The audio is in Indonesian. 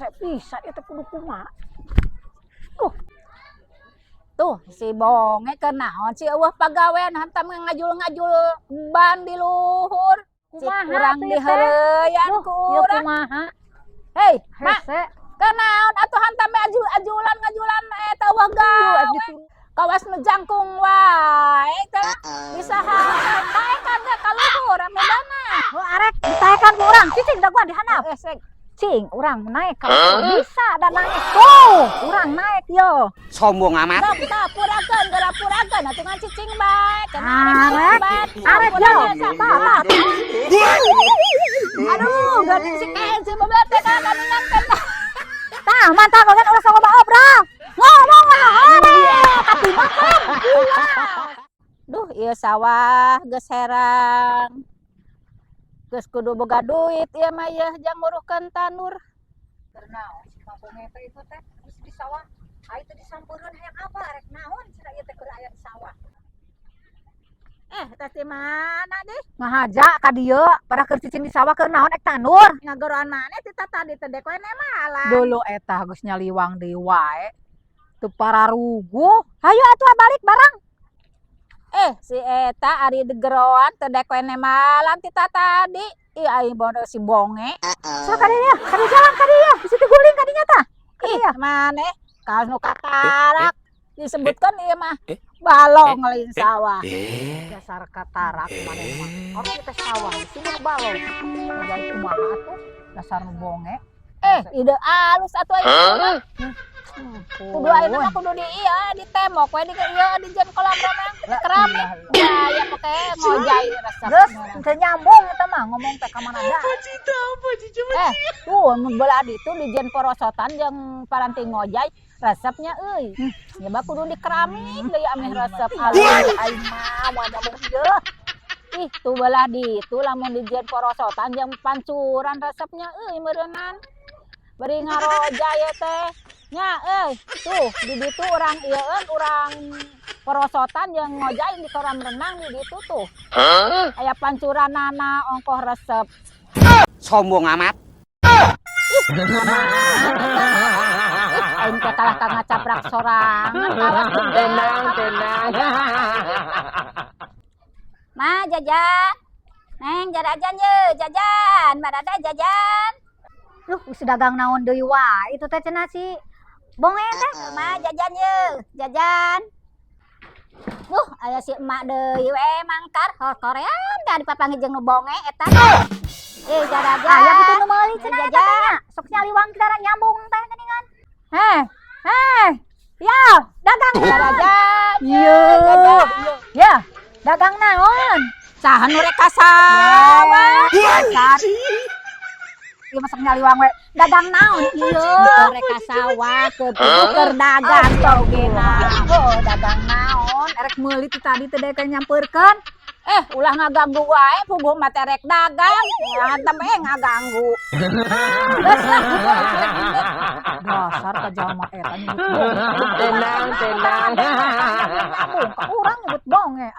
rese bisa itu kudu kumaha. Tuh si bonge kenaon si eueuh pagawean hantam ngajul-ngajul ban di luhur. Si Kumaha kurang tuh, diheureuyan ku Ya urang. kumaha? Hei, mak, Rese. kenaon atuh hantam ajulan ngajulan eta eueuh gawe. Kawas nu jangkung wae teh. Bisaha taekan teh ka luhur amedana. Oh, arek ditaekan ku urang. Cicing da gua dihandap. Sek. Cing, urang naik kalau bisa dan naik. Tuh, urang naik yo. Sombong amat. Purakeun, gerapurakeun atuh ngan cicing bae. Arek yo. Aduh, gading si Ken si bebet teh gadingan teh. Tah, mantap kan urang sama obrol. Ngomong lah, tapi makan. Duh, ieu sawah geus herang. Geus kudu boga duit ieu mah ieu jang nguruhkeun tanur. Bernaon si kampung eta itu teh geus di sawah. Ai teh disampeurkeun hayang apa arek naon cenah ieu teh keur aya di sawah. Teh di mana deh? Ngahaja ka dieu, pada keur cicing di sawah keur naon ek tanur. Ngageroan maneh ti tadi teh dek we malah. Dulu eta geus nyaliwang deui wae. Teu pararuguh. Hayu atuh balik barang. Si eta ari digeroan teh dek we malam ti tadi. Ih ai bodo si bonge. So ka dieu, ka jalan ka dieu. Di situ guling ka dinya tah. Ih maneh kaos nu katarak disebutkan ieu mah balong ngelin sawah. Dasar katarak maneh mah. Orang kita sawah, sumur balong. Jadi kumaha tuh dasar nu bonge. Ide alus atuh ieu. Kudu ayeuna mah kudu di ieu di temok we di ieu di jen kolam renang keramik. Ya pake ngojay resep. Geus teu nyambung eta mah ngomong teh ka manada. Tuh mun belah ditu di jen porosotan jeung paranti ngojay resepnya euy. Nyoba kudu di keramik deui ameh resep alus aing mah moal nyambung ieu. Ih tuh belah ditu lamun di jen porosotan jeung pancuran resepnya euy meureunan. Bari ngarojay teh. Nya tuh di ditu urang ieueun urang porosotan jeung ngojay di kolam renang di ditu tuh. Aya pancuranana ongkoh resep. Sombong amat. Aing teh kalah ka ngacaprak sorangan. Tenang. Ma jajan. Neng jajan ye, jajan. Madada jajan. Luh, geus dagang naon deui wae itu teh cenah si bonge teh. Ma jajan ye, jajan. Aya si emak deui we mangkar korean da dipapanggih jeung nu bonge eta. Jajan. Aya kitu nu meuli cenah eta teh. Sok nyaliwang kita nyambung teh geuningan. Ya, dagang Jajan. Iya. Ya, dagang naon? Saha nu rek ka sawah? Ieu masak nyaliwang we. Dagang naon ieu? Rek ka sawah keur dagang togena. Dagang naon? Erek meuli ti tadi teh dek nyampeurkeun. Ulah ngaganggu wae puguh mah teh rek dagang. Hantam ngaganggu. Dasar ka jalma eta nyebut Tenang. ka urang nyebut bonge.